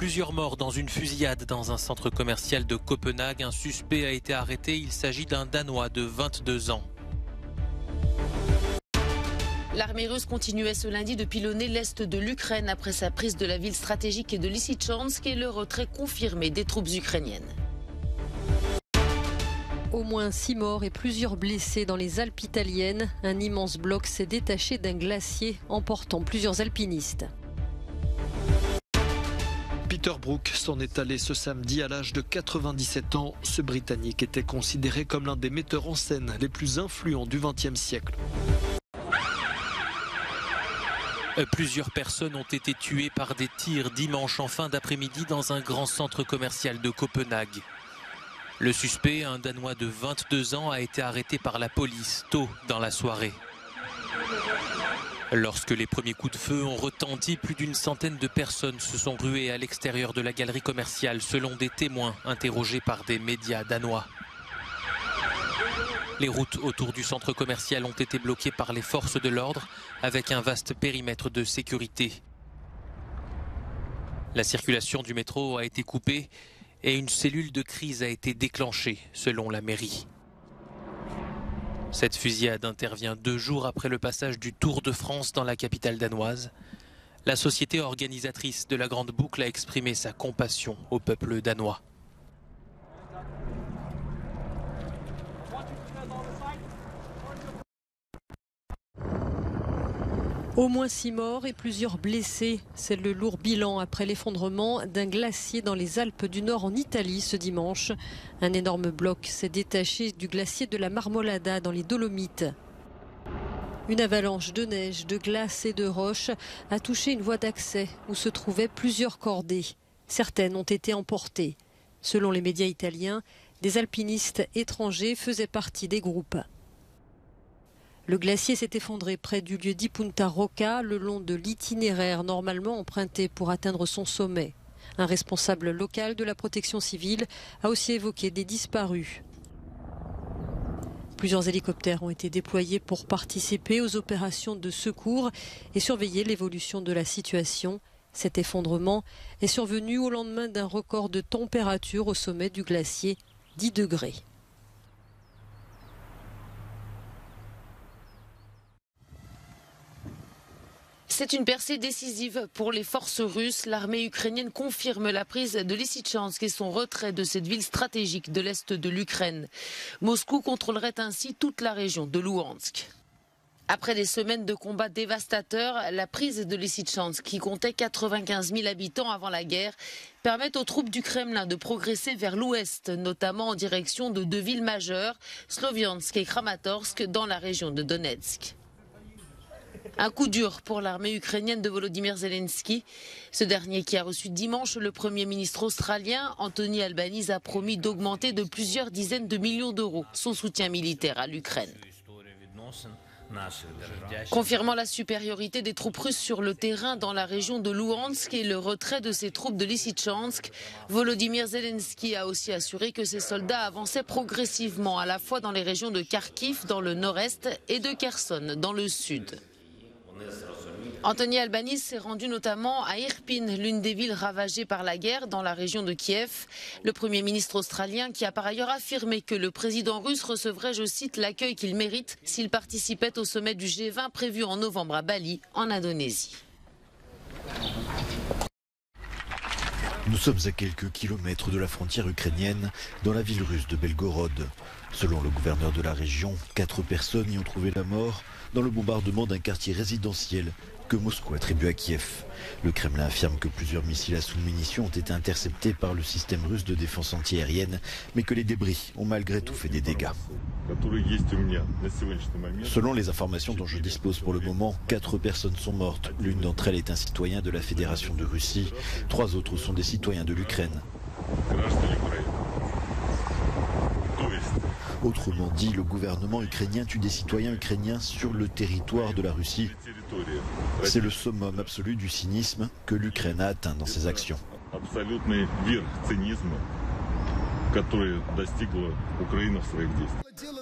Plusieurs morts dans une fusillade dans un centre commercial de Copenhague. Un suspect a été arrêté. Il s'agit d'un Danois de 22 ans. L'armée russe continuait ce lundi de pilonner l'est de l'Ukraine après sa prise de la ville stratégique de Lysychansk et le retrait confirmé des troupes ukrainiennes. Au moins 6 morts et plusieurs blessés dans les Alpes italiennes. Un immense bloc s'est détaché d'un glacier, emportant plusieurs alpinistes. Peter Brook s'en est allé ce samedi à l'âge de 97 ans. Ce Britannique était considéré comme l'un des metteurs en scène les plus influents du XXe siècle. Plusieurs personnes ont été tuées par des tirs dimanche en fin d'après-midi dans un grand centre commercial de Copenhague. Le suspect, un Danois de 22 ans, a été arrêté par la police tôt dans la soirée. Lorsque les premiers coups de feu ont retenti, plus d'une centaine de personnes se sont ruées à l'extérieur de la galerie commerciale, selon des témoins interrogés par des médias danois. Les routes autour du centre commercial ont été bloquées par les forces de l'ordre, avec un vaste périmètre de sécurité. La circulation du métro a été coupée et une cellule de crise a été déclenchée, selon la mairie. Cette fusillade intervient 2 jours après le passage du Tour de France dans la capitale danoise. La société organisatrice de la Grande Boucle a exprimé sa compassion au peuple danois. Au moins 6 morts et plusieurs blessés. C'est le lourd bilan après l'effondrement d'un glacier dans les Alpes du Nord en Italie ce dimanche. Un énorme bloc s'est détaché du glacier de la Marmolada dans les Dolomites. Une avalanche de neige, de glace et de roches a touché une voie d'accès où se trouvaient plusieurs cordées. Certaines ont été emportées. Selon les médias italiens, des alpinistes étrangers faisaient partie des groupes. Le glacier s'est effondré près du lieu d'Ipunta Rocca, le long de l'itinéraire normalement emprunté pour atteindre son sommet. Un responsable local de la protection civile a aussi évoqué des disparus. Plusieurs hélicoptères ont été déployés pour participer aux opérations de secours et surveiller l'évolution de la situation. Cet effondrement est survenu au lendemain d'un record de température au sommet du glacier, 10 degrés. C'est une percée décisive pour les forces russes. L'armée ukrainienne confirme la prise de Lysychansk et son retrait de cette ville stratégique de l'est de l'Ukraine. Moscou contrôlerait ainsi toute la région de Louhansk. Après des semaines de combats dévastateurs, la prise de Lysychansk, qui comptait 95 000 habitants avant la guerre, permet aux troupes du Kremlin de progresser vers l'ouest, notamment en direction de 2 villes majeures, Sloviansk et Kramatorsk, dans la région de Donetsk. Un coup dur pour l'armée ukrainienne de Volodymyr Zelensky. Ce dernier, qui a reçu dimanche le Premier ministre australien, Anthony Albanese, a promis d'augmenter de plusieurs dizaines de millions d'euros son soutien militaire à l'Ukraine. Confirmant la supériorité des troupes russes sur le terrain dans la région de Louhansk et le retrait de ses troupes de Lysychansk, Volodymyr Zelensky a aussi assuré que ses soldats avançaient progressivement à la fois dans les régions de Kharkiv dans le nord-est et de Kherson dans le sud. Anthony Albanese s'est rendu notamment à Irpin, l'une des villes ravagées par la guerre dans la région de Kiev. Le Premier ministre australien qui a par ailleurs affirmé que le président russe recevrait, je cite, l'accueil qu'il mérite s'il participait au sommet du G20 prévu en novembre à Bali, en Indonésie. Nous sommes à quelques kilomètres de la frontière ukrainienne, dans la ville russe de Belgorod. Selon le gouverneur de la région, 4 personnes y ont trouvé la mort dans le bombardement d'un quartier résidentiel que Moscou attribue à Kiev. Le Kremlin affirme que plusieurs missiles à sous-munitions ont été interceptés par le système russe de défense antiaérienne, mais que les débris ont malgré tout fait des dégâts. Selon les informations dont je dispose pour le moment, 4 personnes sont mortes. L'une d'entre elles est un citoyen de la Fédération de Russie. 3 autres sont des citoyens de l'Ukraine. Autrement dit, le gouvernement ukrainien tue des citoyens ukrainiens sur le territoire de la Russie. C'est le summum absolu du cynisme que l'Ukraine a atteint dans ses actions.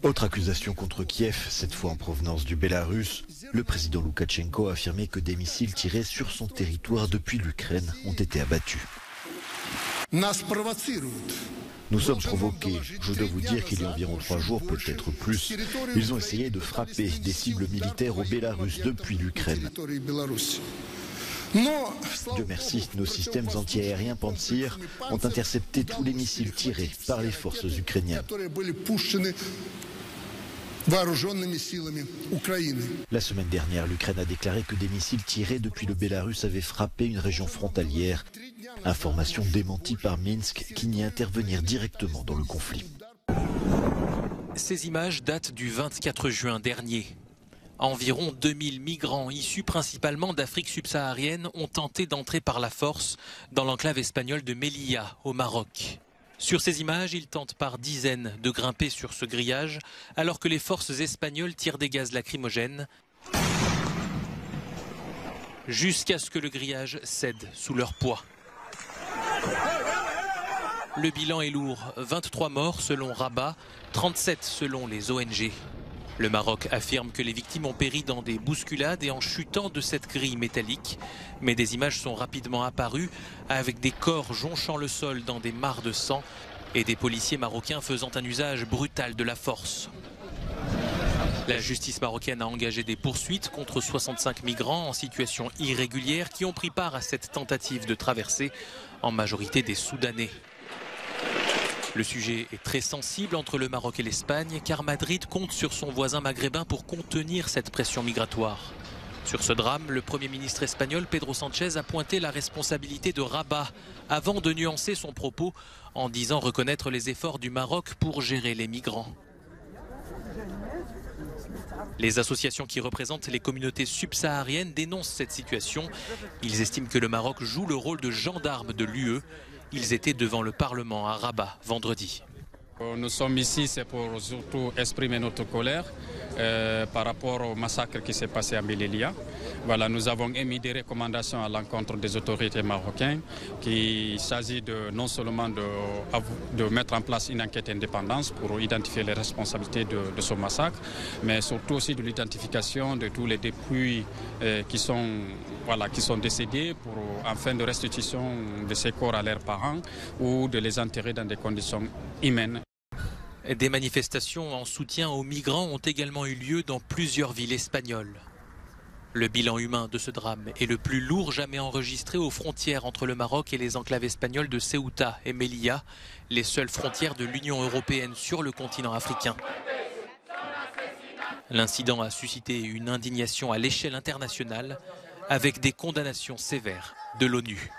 Autre accusation contre Kiev, cette fois en provenance du Bélarus. Le président Loukachenko a affirmé que des missiles tirés sur son territoire depuis l'Ukraine ont été abattus. Nous sommes provoqués. Je dois vous dire qu'il y a environ 3 jours, peut-être plus, ils ont essayé de frapper des cibles militaires au Bélarus depuis l'Ukraine. Dieu merci, nos systèmes antiaériens Pantsir ont intercepté tous les missiles tirés par les forces ukrainiennes. La semaine dernière, l'Ukraine a déclaré que des missiles tirés depuis le Bélarus avaient frappé une région frontalière. Information démentie par Minsk qui nie intervenir directement dans le conflit. Ces images datent du 24 juin dernier. Environ 2000 migrants issus principalement d'Afrique subsaharienne ont tenté d'entrer par la force dans l'enclave espagnole de Melilla, au Maroc. Sur ces images, ils tentent par dizaines de grimper sur ce grillage alors que les forces espagnoles tirent des gaz lacrymogènes jusqu'à ce que le grillage cède sous leur poids. Le bilan est lourd, 23 morts selon Rabat, 37 selon les ONG. Le Maroc affirme que les victimes ont péri dans des bousculades et en chutant de cette grille métallique. Mais des images sont rapidement apparues avec des corps jonchant le sol dans des mares de sang et des policiers marocains faisant un usage brutal de la force. La justice marocaine a engagé des poursuites contre 65 migrants en situation irrégulière qui ont pris part à cette tentative de traversée, en majorité des Soudanais. Le sujet est très sensible entre le Maroc et l'Espagne car Madrid compte sur son voisin maghrébin pour contenir cette pression migratoire. Sur ce drame, le Premier ministre espagnol Pedro Sánchez a pointé la responsabilité de Rabat avant de nuancer son propos en disant reconnaître les efforts du Maroc pour gérer les migrants. Les associations qui représentent les communautés subsahariennes dénoncent cette situation. Ils estiment que le Maroc joue le rôle de gendarme de l'UE. Ils étaient devant le Parlement à Rabat vendredi. Nous sommes ici, c'est pour surtout exprimer notre colère par rapport au massacre qui s'est passé à Melilla. Voilà, nous avons émis des recommandations à l'encontre des autorités marocaines qu'il s'agit non seulement de mettre en place une enquête indépendante pour identifier les responsabilités de ce massacre, mais surtout aussi de l'identification de tous les dépouilles qui sont décédés afin de restitution de ces corps à leurs parents ou de les enterrer dans des conditions humaines. Des manifestations en soutien aux migrants ont également eu lieu dans plusieurs villes espagnoles. Le bilan humain de ce drame est le plus lourd jamais enregistré aux frontières entre le Maroc et les enclaves espagnoles de Ceuta et Melilla, les seules frontières de l'Union européenne sur le continent africain. L'incident a suscité une indignation à l'échelle internationale avec des condamnations sévères de l'ONU.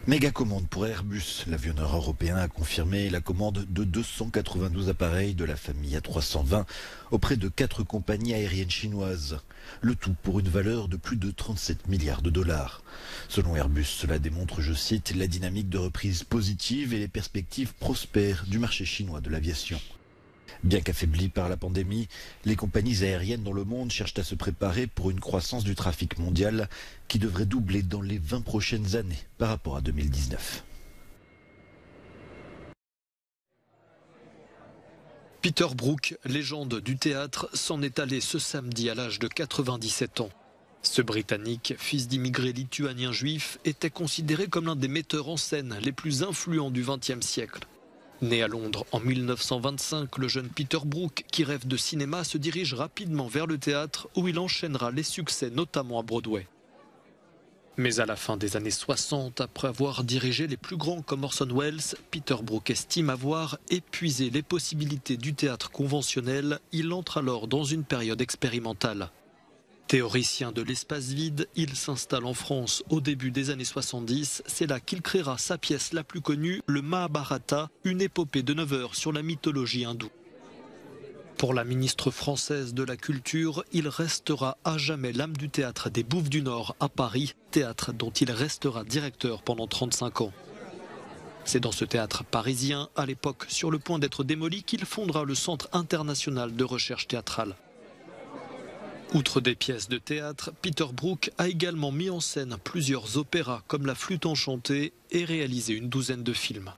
Méga commande pour Airbus. L'avionneur européen a confirmé la commande de 292 appareils de la famille A320 auprès de 4 compagnies aériennes chinoises. Le tout pour une valeur de plus de 37 milliards de dollars. Selon Airbus, cela démontre, je cite, la dynamique de reprise positive et les perspectives prospères du marché chinois de l'aviation. Bien qu'affaiblies par la pandémie, les compagnies aériennes dans le monde cherchent à se préparer pour une croissance du trafic mondial qui devrait doubler dans les 20 prochaines années par rapport à 2019. Peter Brook, légende du théâtre, s'en est allé ce samedi à l'âge de 97 ans. Ce Britannique, fils d'immigrés lituaniens juifs, était considéré comme l'un des metteurs en scène les plus influents du XXe siècle. Né à Londres en 1925, le jeune Peter Brook, qui rêve de cinéma, se dirige rapidement vers le théâtre où il enchaînera les succès, notamment à Broadway. Mais à la fin des années 60, après avoir dirigé les plus grands comme Orson Welles, Peter Brook estime avoir épuisé les possibilités du théâtre conventionnel. Il entre alors dans une période expérimentale. Théoricien de l'espace vide, il s'installe en France au début des années 70. C'est là qu'il créera sa pièce la plus connue, le Mahabharata, une épopée de 9 heures sur la mythologie hindoue. Pour la ministre française de la Culture, il restera à jamais l'âme du théâtre des Bouffes du Nord à Paris, théâtre dont il restera directeur pendant 35 ans. C'est dans ce théâtre parisien, à l'époque sur le point d'être démoli, qu'il fondera le Centre international de recherche théâtrale. Outre des pièces de théâtre, Peter Brook a également mis en scène plusieurs opéras comme La Flûte enchantée et réalisé une douzaine de films.